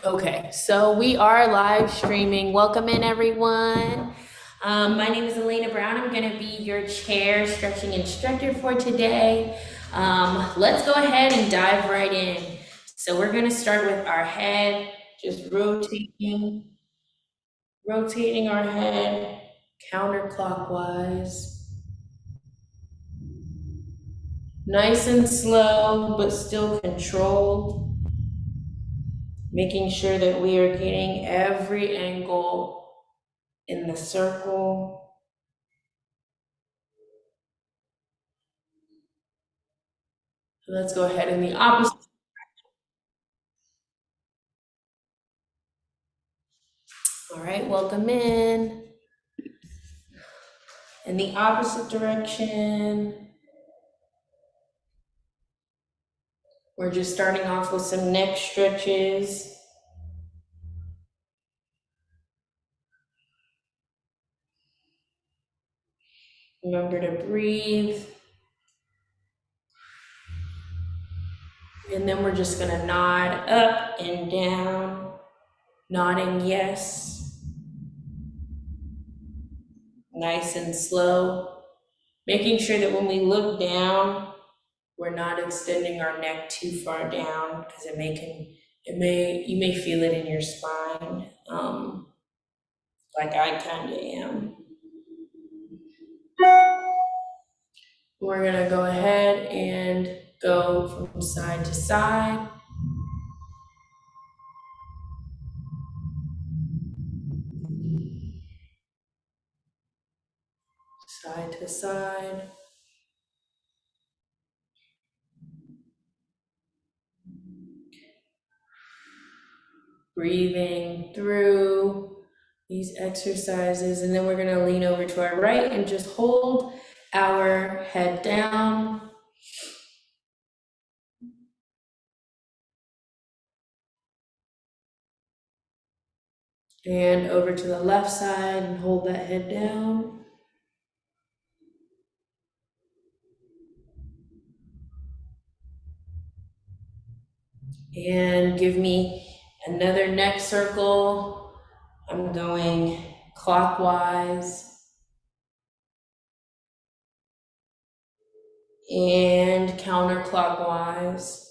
Okay, so we are live streaming. Welcome in, everyone. My name is Elena Brown. I'm going to be your chair stretching instructor for today. Let's go ahead and dive right in. So we're going to start with our head, just rotating our head counterclockwise. Nice and slow, but still controlled. Making sure that we are getting every angle in the circle. Let's go ahead in the opposite. All right, welcome in. In the opposite direction. We're just starting off with some neck stretches. Remember to breathe. And then we're just gonna nod up and down, nodding yes. Nice and slow. Making sure that when we look down, we're not extending our neck too far down because you may feel it in your spine, like I kind of am. We're gonna go ahead and go from side to side. Side to side. Breathing through these exercises, and then we're gonna lean over to our right and just hold our head down. And over to the left side and hold that head down. And give me another neck circle. I'm going clockwise and counterclockwise.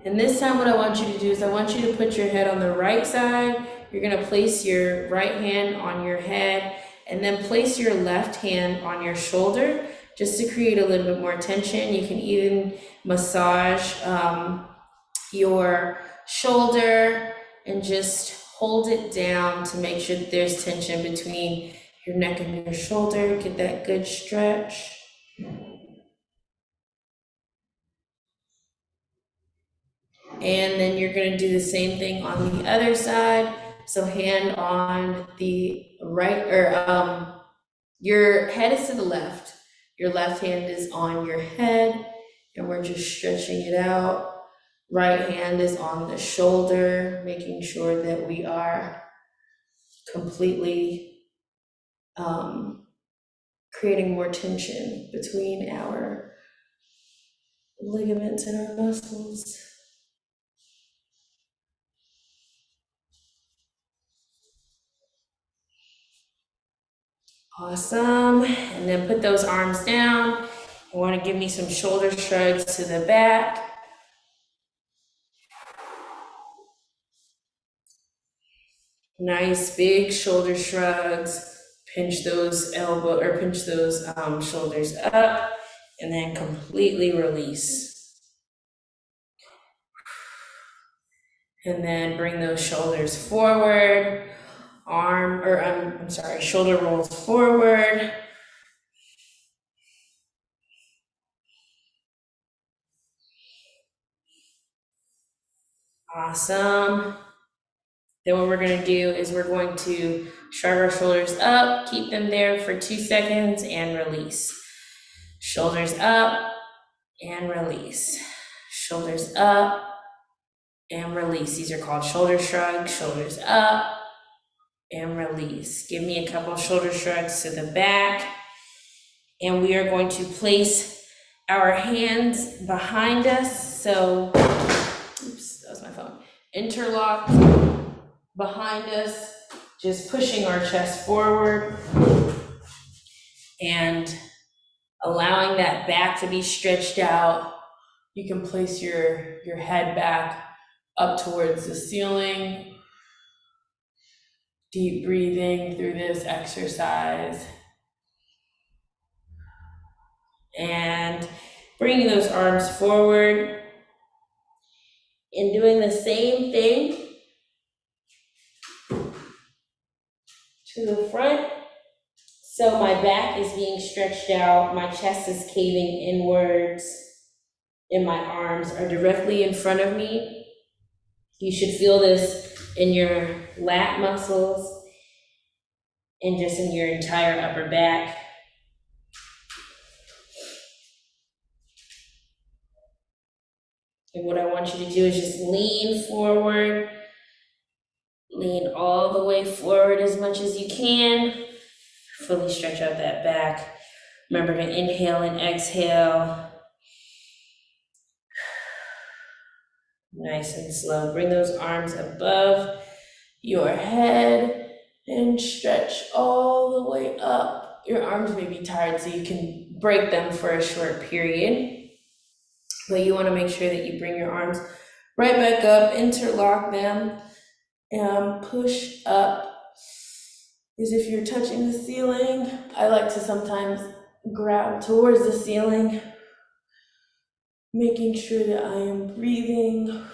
And this time what I want you to do is I want you to put your head on the right side. You're gonna place your right hand on your head and then place your left hand on your shoulder just to create a little bit more tension. You can even massage your shoulder and just hold it down to make sure that there's tension between your neck and your shoulder. Get that good stretch. And then you're gonna do the same thing on the other side. So hand on the right, or your head is to the left. Your left hand is on your head, and we're just stretching it out. Right hand is on the shoulder, making sure that we are completely creating more tension between our ligaments and our muscles. Awesome. And then put those arms down. You want to give me some shoulder shrugs to the back. Nice big shoulder shrugs. Pinch those shoulders up, and then completely release. And then bring those shoulders forward. Shoulder rolls forward. Awesome. Then what we're gonna do is we're going to shrug our shoulders up, keep them there for 2 seconds, and release. Shoulders up and release. Shoulders up and release. These are called shoulder shrugs. Shoulders up and release. Give me a couple shoulder shrugs to the back. And we are going to place our hands behind us. So, oops, that was my phone. Interlock behind us, just pushing our chest forward and allowing that back to be stretched out. You can place your head back up towards the ceiling. Deep breathing through this exercise. And bringing those arms forward and doing the same thing to the front. So my back is being stretched out, my chest is caving inwards, and my arms are directly in front of me. You should feel this in your lat muscles and just in your entire upper back. And what I want you to do is just lean forward, lean all the way forward as much as you can. Fully stretch out that back. Remember to inhale and exhale. Nice and slow. Bring those arms above your head and stretch all the way up. Your arms may be tired, so you can break them for a short period. But you want to make sure that you bring your arms right back up, interlock them, and push up as if you're touching the ceiling. I like to sometimes grab towards the ceiling, making sure that I am breathing.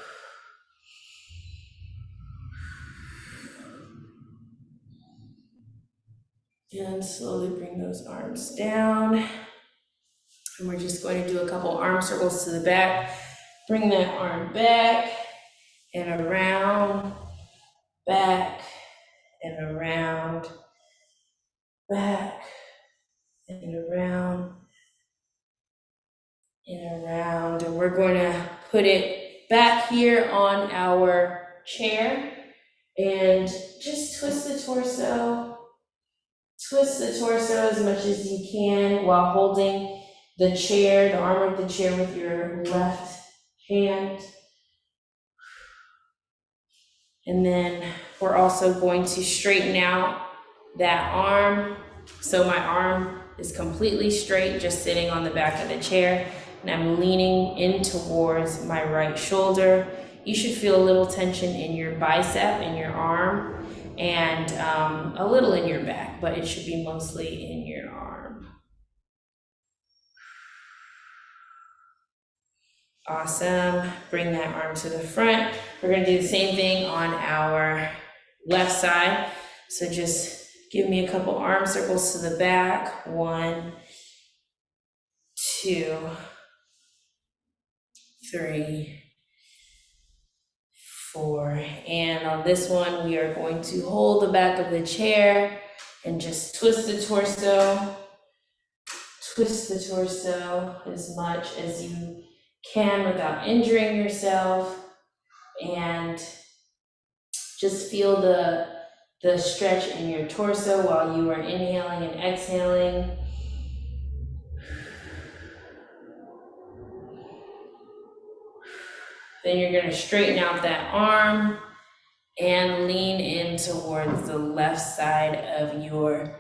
And slowly bring those arms down. And we're just going to do a couple arm circles to the back. Bring that arm back and around, back and around, back and around and around. And we're going to put it back here on our chair and just twist the torso. Twist the torso as much as you can while holding the chair, the arm of the chair with your left hand. And then we're also going to straighten out that arm. So my arm is completely straight, just sitting on the back of the chair, and I'm leaning in towards my right shoulder. You should feel a little tension in your bicep, in your arm, and a little in your back, but it should be mostly in your arm. Awesome. Bring that arm to the front. We're going to do the same thing on our left side. So just give me a couple arm circles to the back. 1, 2, 3, 4. And on this one, we are going to hold the back of the chair and just twist the torso. Twist the torso as much as you can without injuring yourself, and just feel the stretch in your torso while you are inhaling and exhaling. Then you're going to straighten out that arm and lean in towards the left side of your,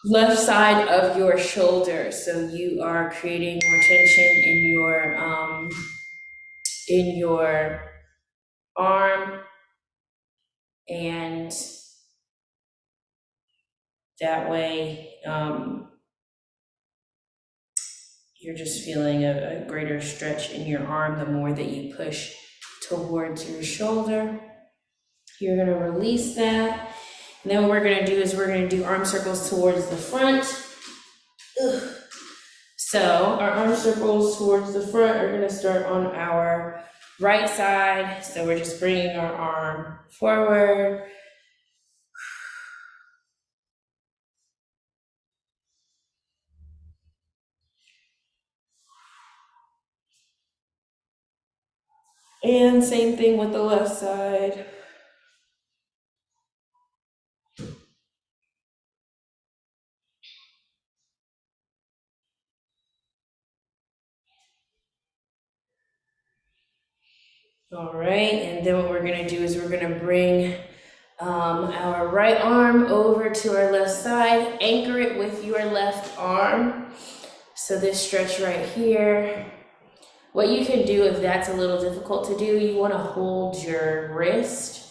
left side of your shoulder. So you are creating more tension in your arm, and that way you're just feeling a greater stretch in your arm the more that you push towards your shoulder. You're going to release that. And then what we're going to do is we're going to do arm circles towards the front. Ugh. So our arm circles towards the front are going to start on our right side. So we're just bringing our arm forward. And same thing with the left side. All right, and then what we're gonna do is we're gonna bring our right arm over to our left side, anchor it with your left arm. So this stretch right here. What you can do if that's a little difficult to do, you wanna hold your wrist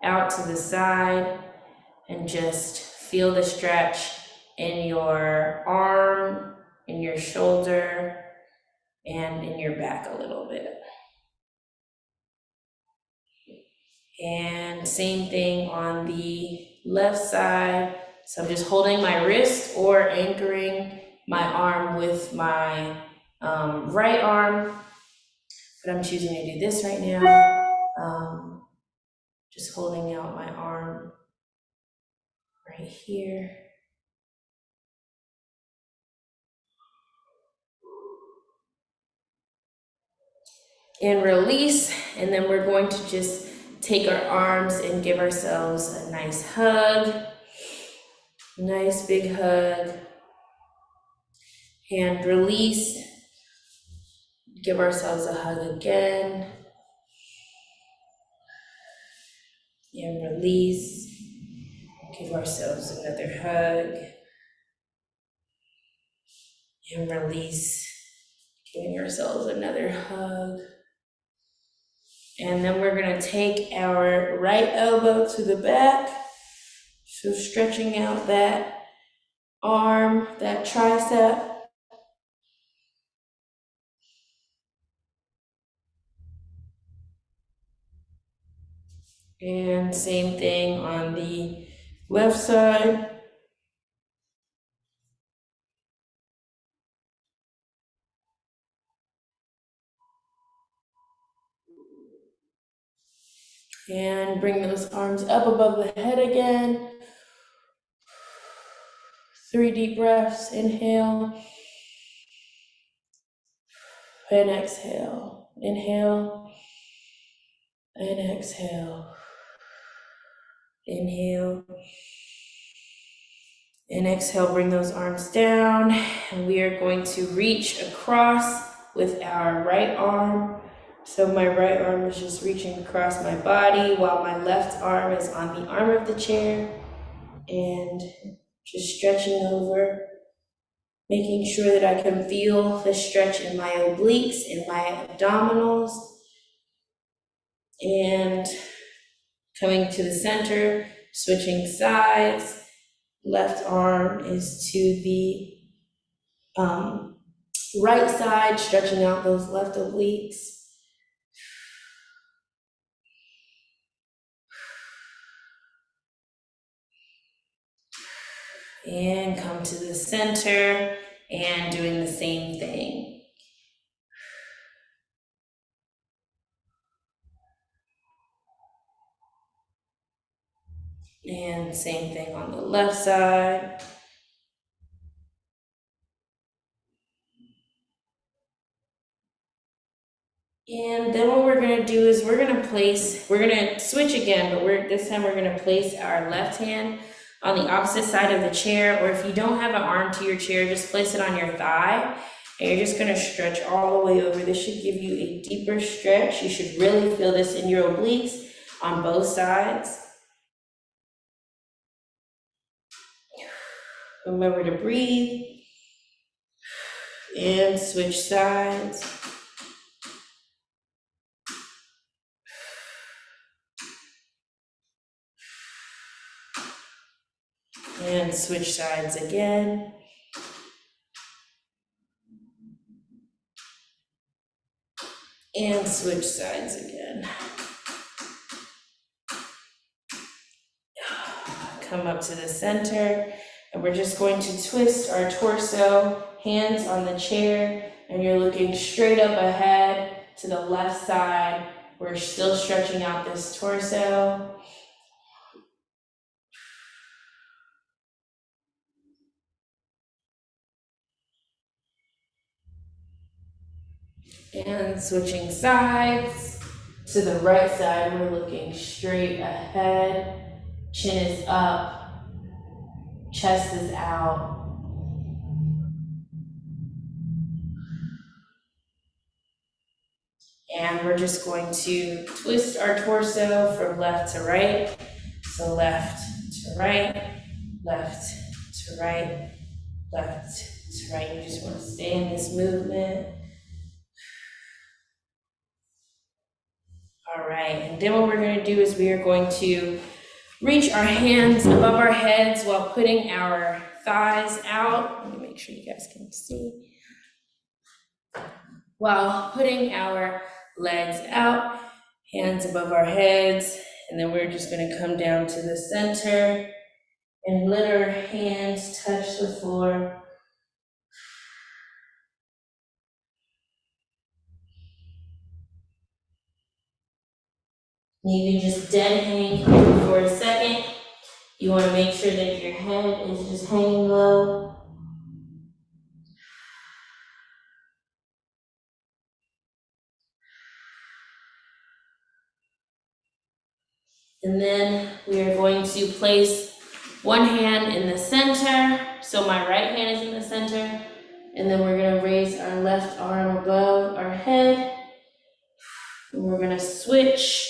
out to the side and just feel the stretch in your arm, in your shoulder, and in your back a little bit. And same thing on the left side. So I'm just holding my wrist or anchoring my arm with my right arm, but I'm choosing to do this right now. Just holding out my arm right here. And release, and then we're going to just take our arms and give ourselves a nice hug. Nice big hug. And release. Give ourselves a hug again. And release. Give ourselves another hug. And release. Giving ourselves another hug. And then we're gonna take our right elbow to the back. So stretching out that arm, that tricep. And same thing on the left side. And bring those arms up above the head again. 3 deep breaths, inhale. And exhale. Inhale. And exhale. Inhale. And exhale, bring those arms down. And we are going to reach across with our right arm. So my right arm is just reaching across my body while my left arm is on the arm of the chair. And just stretching over, making sure that I can feel the stretch in my obliques, in my abdominals. And coming to the center, switching sides. Left arm is to the right side, stretching out those left obliques. And come to the center and doing the same thing. And same thing on the left side. And then what we're gonna do is we're gonna switch again, but this time we're gonna place our left hand on the opposite side of the chair, or if you don't have an arm to your chair, just place it on your thigh, and you're just gonna stretch all the way over. This should give you a deeper stretch. You should really feel this in your obliques on both sides. Remember to breathe, and switch sides. And switch sides again. And switch sides again. Come up to the center, and we're just going to twist our torso, hands on the chair, and you're looking straight up ahead to the left side. We're still stretching out this torso. And switching sides. To the right side, we're looking straight ahead. Chin is up, chest is out. And we're just going to twist our torso from left to right. So left to right, left to right, left to right. You just want to stay in this movement. All right, and then what we're going to do is we are going to reach our hands above our heads while putting our thighs out. Let me make sure you guys can see. While putting our legs out, hands above our heads, and then we're just going to come down to the center and let our hands touch the floor. You can just dead hang here for a second. You want to make sure that your head is just hanging low. And then we are going to place one hand in the center. So my right hand is in the center. And then we're going to raise our left arm above our head. And we're going to switch.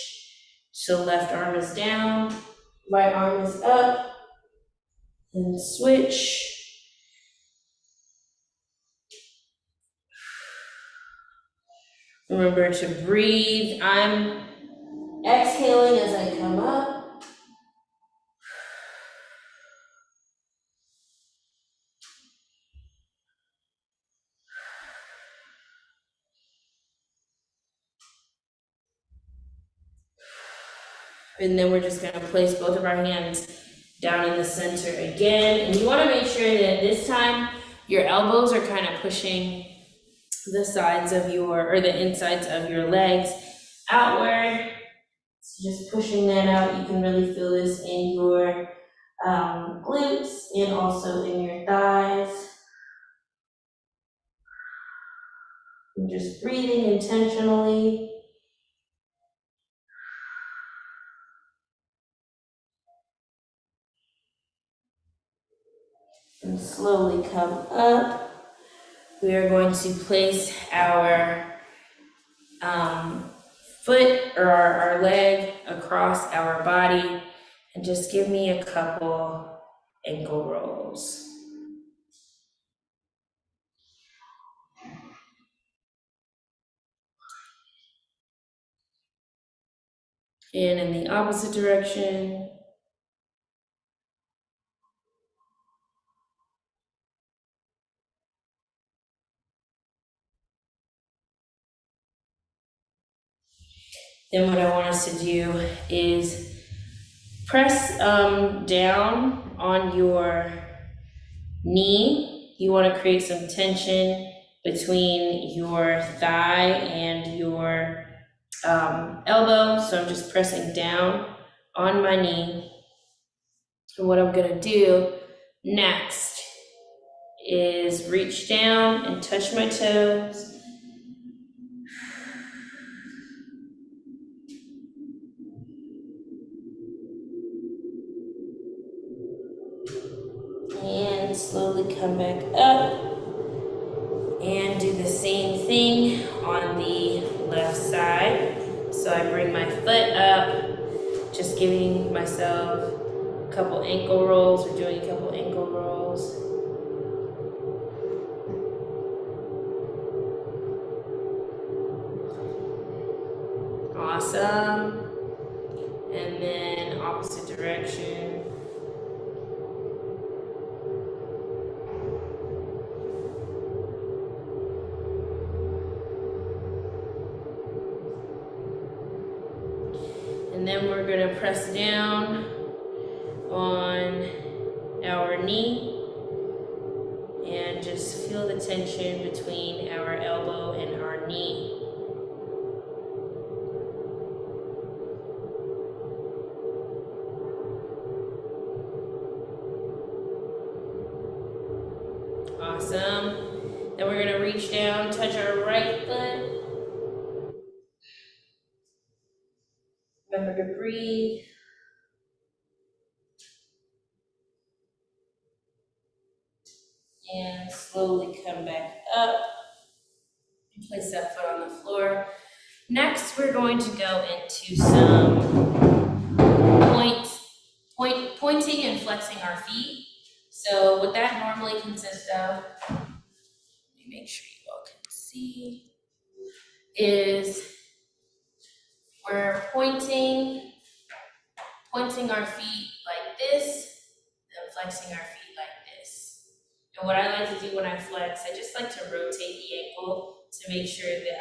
So left arm is down, right arm is up. And switch. Remember to breathe. I'm exhaling as I come up. And then we're just gonna place both of our hands down in the center again. And you wanna make sure that this time your elbows are kind of pushing the sides of or the insides of your legs outward. So just pushing that out. You can really feel this in your glutes and also in your thighs. And just breathing intentionally. And slowly come up. We are going to place our foot or our leg across our body and just give me a couple ankle rolls. And in the opposite direction. Then what I want us to do is press down on your knee. You want to create some tension between your thigh and your elbow. So I'm just pressing down on my knee. And what I'm gonna do next is reach down and touch my toes. And slowly come back up. And do the same thing on the left side. So I bring my foot up, just giving myself a couple ankle rolls or doing a couple ankle rolls. Awesome. And then opposite direction. And then we're gonna press down on our knee and just feel the tension between our elbow and our knee. Awesome. Then we're gonna reach down, touch our right foot. Remember to breathe. And slowly come back up. Place that foot on the floor. Next, we're going to go into some pointing and flexing our feet. So what that normally consists of, let me make sure you all can see, is we're pointing our feet like this, and flexing our feet like this. And what I like to do when I flex, I just like to rotate the ankle to make sure that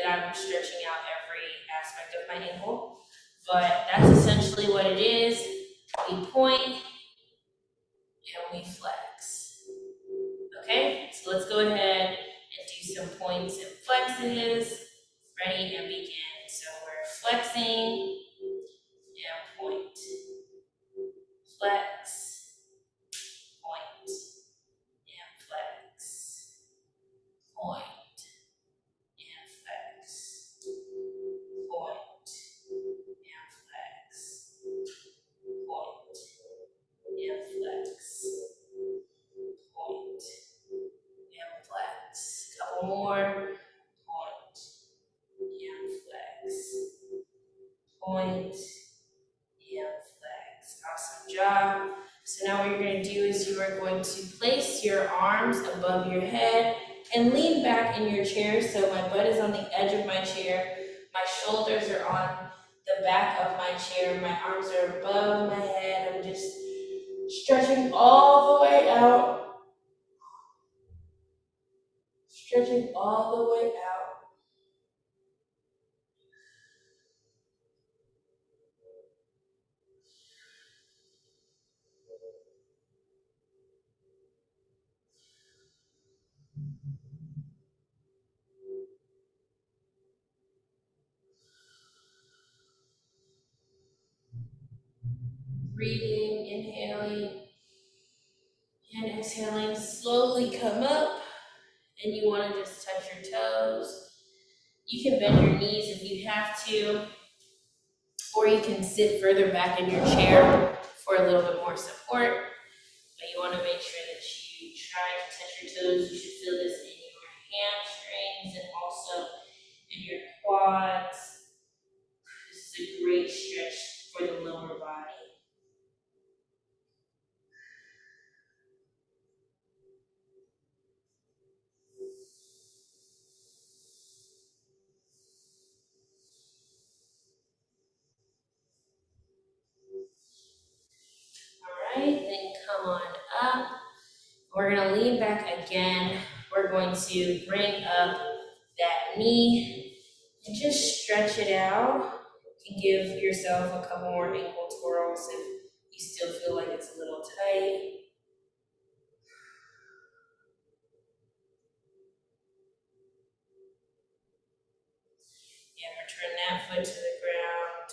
I'm stretching out every aspect of my ankle. But that's essentially what it is. We point and we flex. Okay, so let's go ahead and do some points and flexes. Ready and begin. So we're flexing and point, flex, point, and flex, point, and flex, point, and flex, point, and flex, point, and flex. Couple more. Point, and flex, point, and flex. Awesome job. So now what you're going to do is you are going to place your arms above your head and lean back in your chair. So my butt is on the edge of my chair. My shoulders are on the back of my chair. My arms are above my head. I'm just stretching all the way out. Stretching all the way out. Breathing, inhaling, and exhaling. Slowly come up, and you want to just touch your toes. You can bend your knees if you have to, or you can sit further back in your chair for a little bit more support. But you want to make sure that you try to touch your toes. You should feel this in your hamstrings and also in your quads. This is a great stretch for the lower body. All right, then come on up. We're going to lean back again. We're going to bring up that knee and just stretch it out. You can give yourself a couple more ankle twirls if you still feel like it's a little tight. And return that foot to the ground.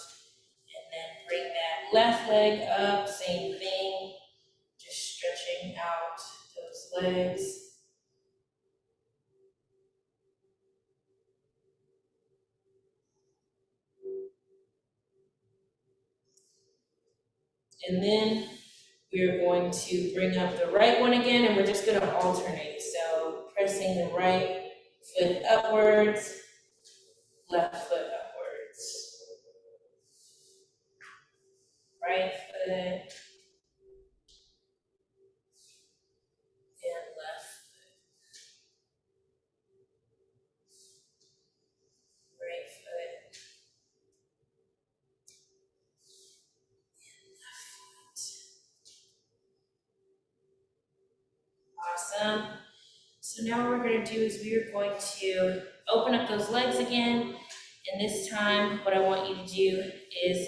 And then bring that left leg up, same thing. Just stretching out those legs. And then we're going to bring up the right one again, and we're just going to alternate. So pressing the right foot upwards, left foot upwards. Right foot and left, right foot, left foot. Awesome. So now what we're going to do is we are going to open up those legs again. And this time, what I want you to do is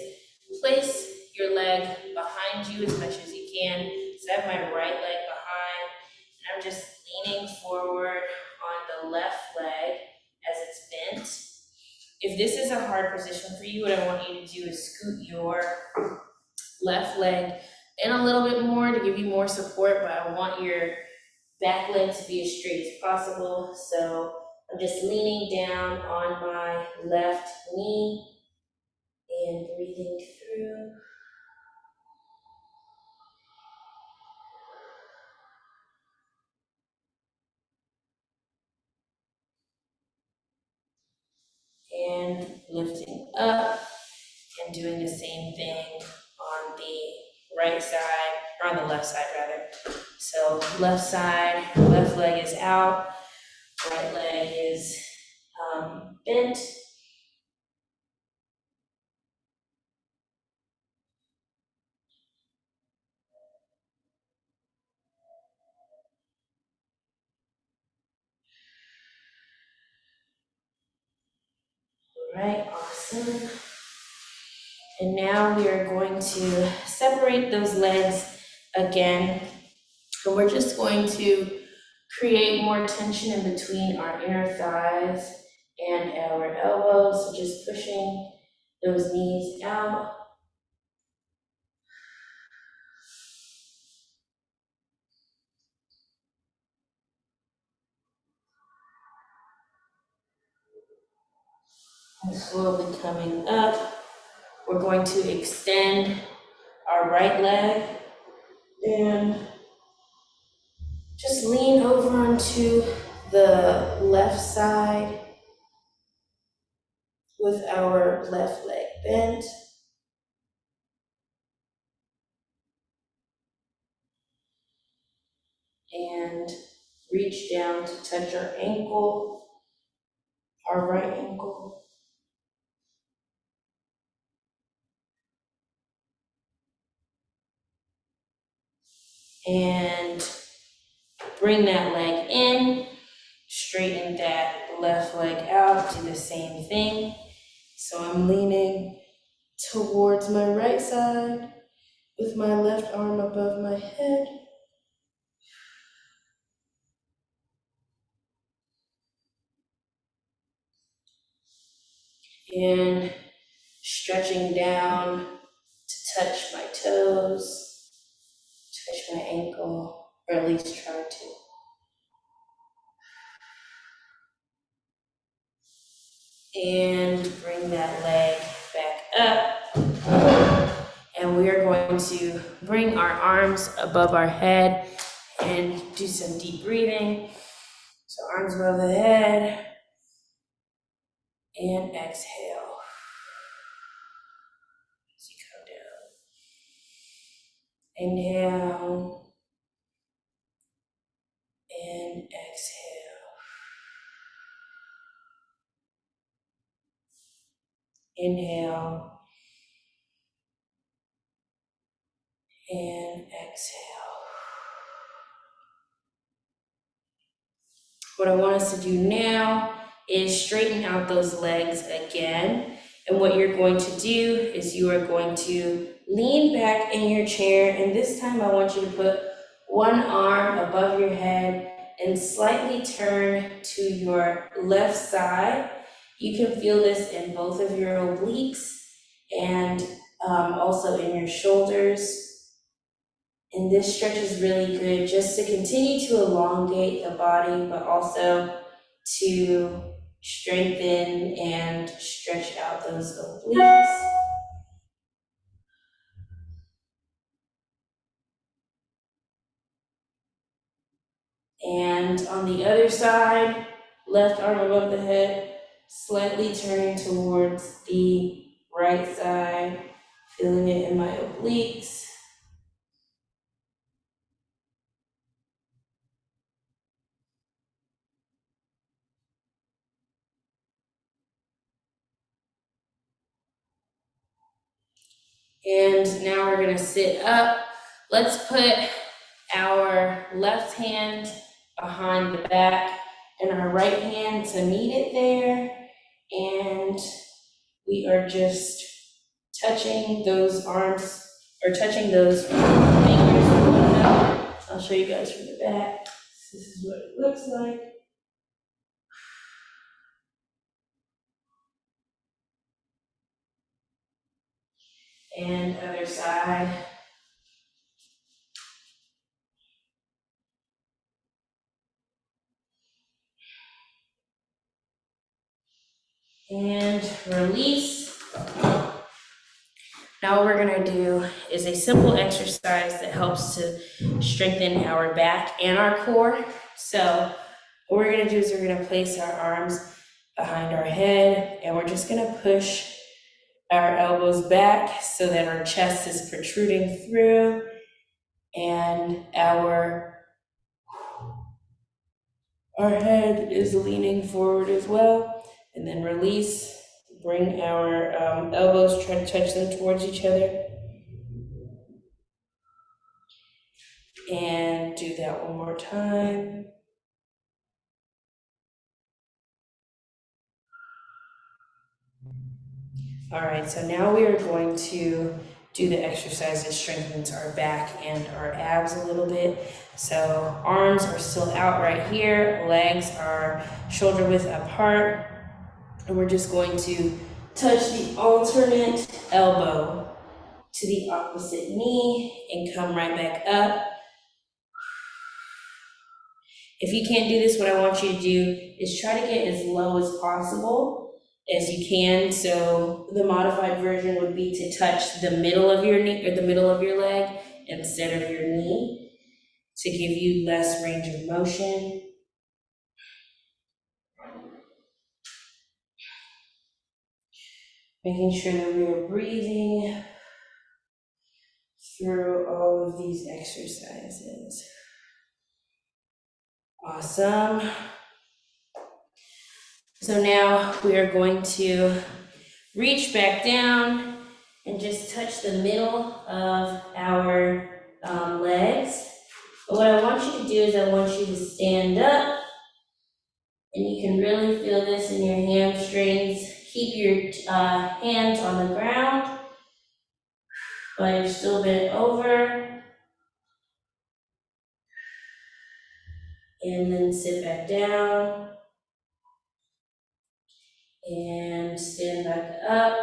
place your leg behind you as much as you can. So I have my right leg behind, and I'm just leaning forward on the left leg as it's bent. If this is a hard position for you, what I want you to do is scoot your left leg in a little bit more to give you more support, but I want your back leg to be as straight as possible. So I'm just leaning down on my left knee and breathing through. and lifting up, and doing the same thing on the right side, or on the left side rather. So left side, left leg is out, right leg is bent. All right, awesome. And now we are going to separate those legs again. And we're just going to create more tension in between our inner thighs and our elbows. So just pushing those knees out. And slowly coming up. We're going to extend our right leg and just lean over onto the left side with our left leg bent. And reach down to touch our ankle, our right ankle. And bring that leg in, straighten that left leg out, do the same thing. So I'm leaning towards my right side with my left arm above my head. And stretching down to touch my toes, touch my ankle, or at least try to. And bring that leg back up. And we are going to bring our arms above our head and do some deep breathing. So arms above the head, and exhale as you come down. Inhale, and exhale. Inhale, and exhale. What I want us to do now is straighten out those legs again. And what you're going to do is you are going to lean back in your chair, and this time I want you to put one arm above your head and slightly turn to your left side. You can feel this in both of your obliques and also in your shoulders. And this stretch is really good just to continue to elongate the body, but also to strengthen and stretch out those obliques. And on the other side, left arm above the head, slightly turning towards the right side, feeling it in my obliques. And now we're gonna sit up. Let's put our left hand behind the back and our right hand to meet it there. And we are just touching those arms, or touching those fingers with one another. I'll show you guys from the back. This is what it looks like. And other side. And release. Now what we're gonna do is a simple exercise that helps to strengthen our back and our core. So what we're gonna do is we're gonna place our arms behind our head, and we're just gonna push our elbows back so that our chest is protruding through and our head is leaning forward as well. And then release, bring our elbows, try to touch them towards each other. And do that one more time. All right, so now we are going to do the exercise that strengthens our back and our abs a little bit. So arms are still out right here, legs are shoulder width apart, and we're just going to touch the alternate elbow to the opposite knee and come right back up. If you can't do this, what I want you to do is try to get as low as possible as you can. So the modified version would be to touch the middle of your knee or the middle of your leg instead of your knee to give you less range of motion. Making sure that we are breathing through all of these exercises. Awesome. So now we are going to reach back down and just touch the middle of our legs. But what I want you to do is I want you to stand up, and you can really feel this in your hamstrings. Keep your hands on the ground while you're still bent over. And then sit back down and stand back up.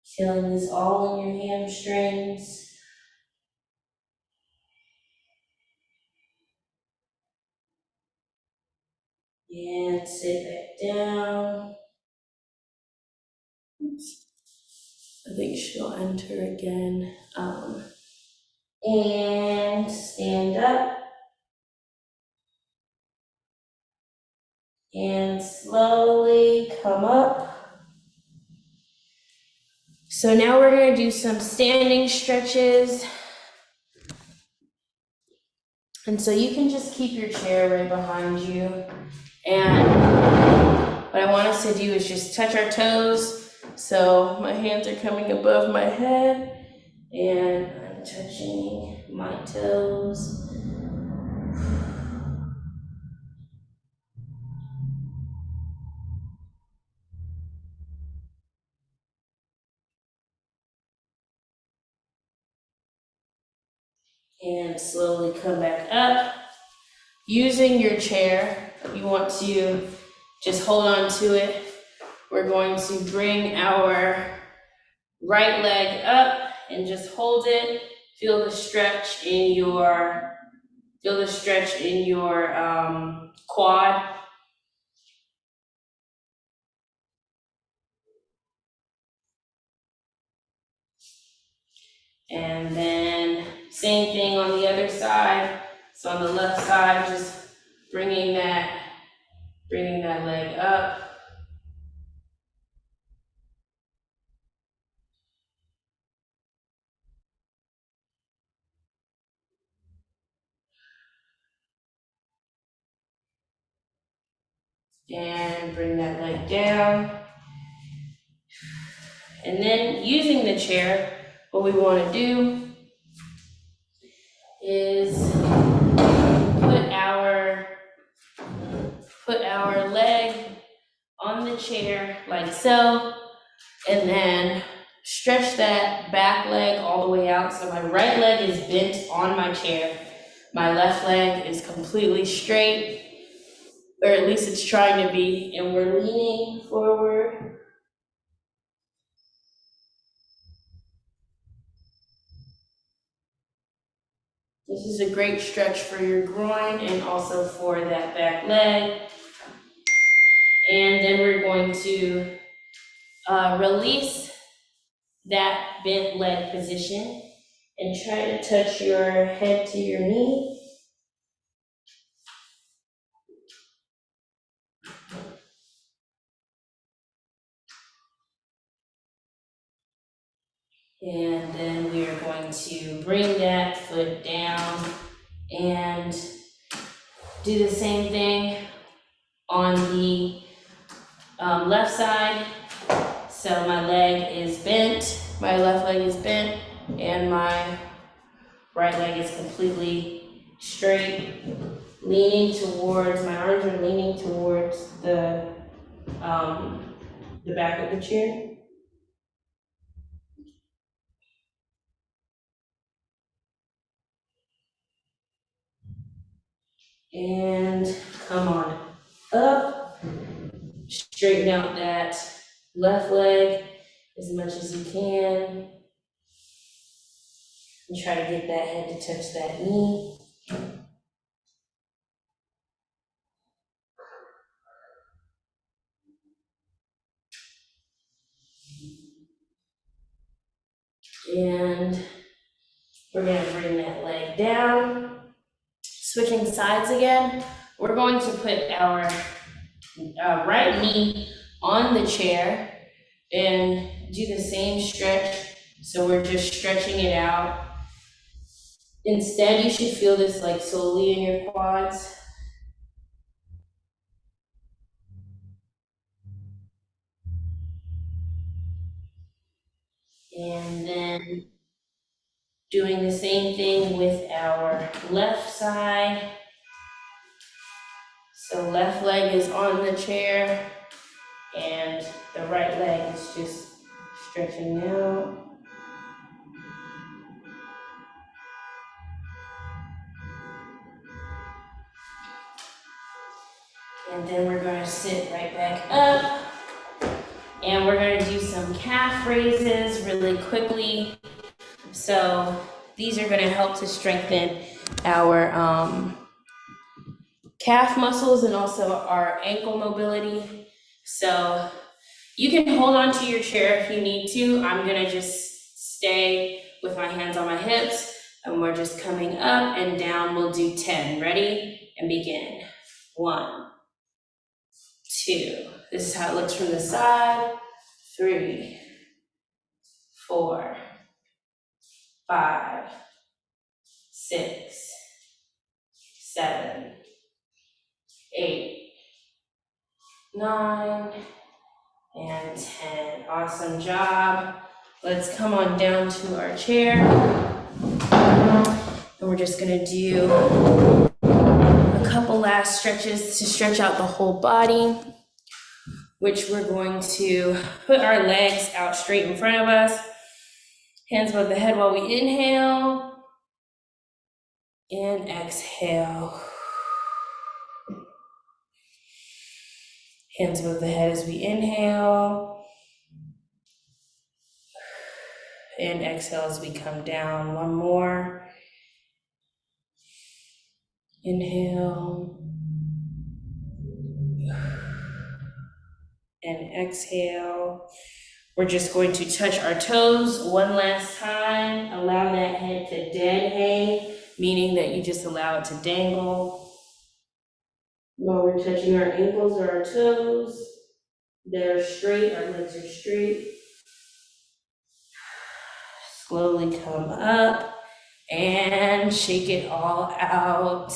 Feeling this all in your hamstrings. And sit back down. Oops. I think she'll enter again. And stand up. And slowly come up. So now we're going to do some standing stretches. And so you can just keep your chair right behind you. And what I want us to do is just touch our toes. So my hands are coming above my head and I'm touching my toes. And slowly come back up. Using your chair, you want to just hold on to it. We're going to bring our right leg up and just hold it. Feel the stretch in your quad. And then same thing on the other side. So on the left side, just bringing that leg up. And bring that leg down. And then using the chair, what we want to do is put our leg on the chair like so, and then stretch that back leg all the way out. So my right leg is bent on my chair. My left leg is completely straight, or at least it's trying to be, and we're leaning forward. This is a great stretch for your groin and also for that back leg. And then we're going to release that bent leg position and try to touch your head to your knee. And then we are going to bring that foot down and do the same thing on the left side. So my leg is bent, my left leg is bent, and my right leg is completely straight, my arms are leaning towards the back of the chair. And come on up, straighten out that left leg as much as you can. And try to get that head to touch that knee. And we're gonna bring that leg down. Switching sides again, we're going to put our right knee on the chair and do the same stretch. So we're just stretching it out. Instead, you should feel this like solely in your quads. And then doing the same thing with our left side. So left leg is on the chair and the right leg is just stretching out. And then we're going to sit right back up. And we're going to do some calf raises really quickly. So these are going to help to strengthen our calf muscles and also our ankle mobility. So you can hold on to your chair if you need to. I'm going to just stay with my hands on my hips, and we're just coming up and down. We'll do 10. Ready? And begin. 1, 2. This is how it looks from the side. 3, 4, 5, 6, 7, 8, 9, and 10. Awesome job. Let's come on down to our chair. And we're just gonna do a couple last stretches to stretch out the whole body, which we're going to put our legs out straight in front of us. Hands above the head while we inhale and exhale. Hands above the head as we inhale and exhale as we come down. One more. Inhale and exhale. We're just going to touch our toes one last time. Allow that head to dead hang, meaning that you just allow it to dangle. While we're touching our ankles or our toes, they're straight, our legs are straight. Slowly come up and shake it all out.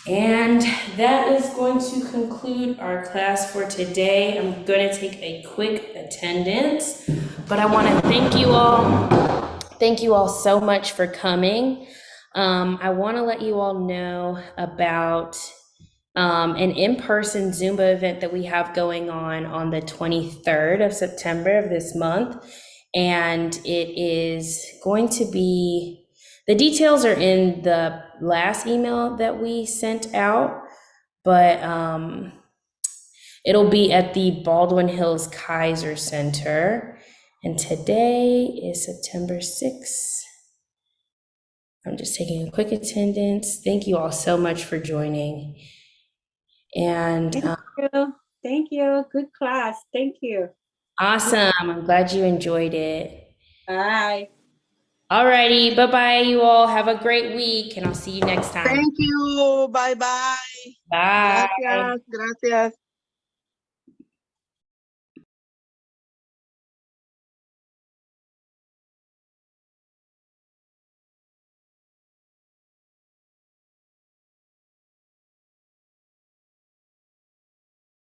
And that is going to conclude our class for today. I'm going to take a quick attendance, but I want to thank you all. Thank you all so much for coming. I want to let you all know about an in-person Zumba event that we have going on the 23rd of September of this month. And it is going to be, the details are in the last email that we sent out, but it'll be at the Baldwin Hills Kaiser Center. And today is September 6th. I'm just taking a quick attendance. Thank you all so much for joining. And Thank you. Good class. Thank you. Awesome. I'm glad you enjoyed it. Bye. Alrighty. Bye-bye, you all. Have a great week, and I'll see you next time. Thank you. Bye-bye. Bye. Gracias. Gracias.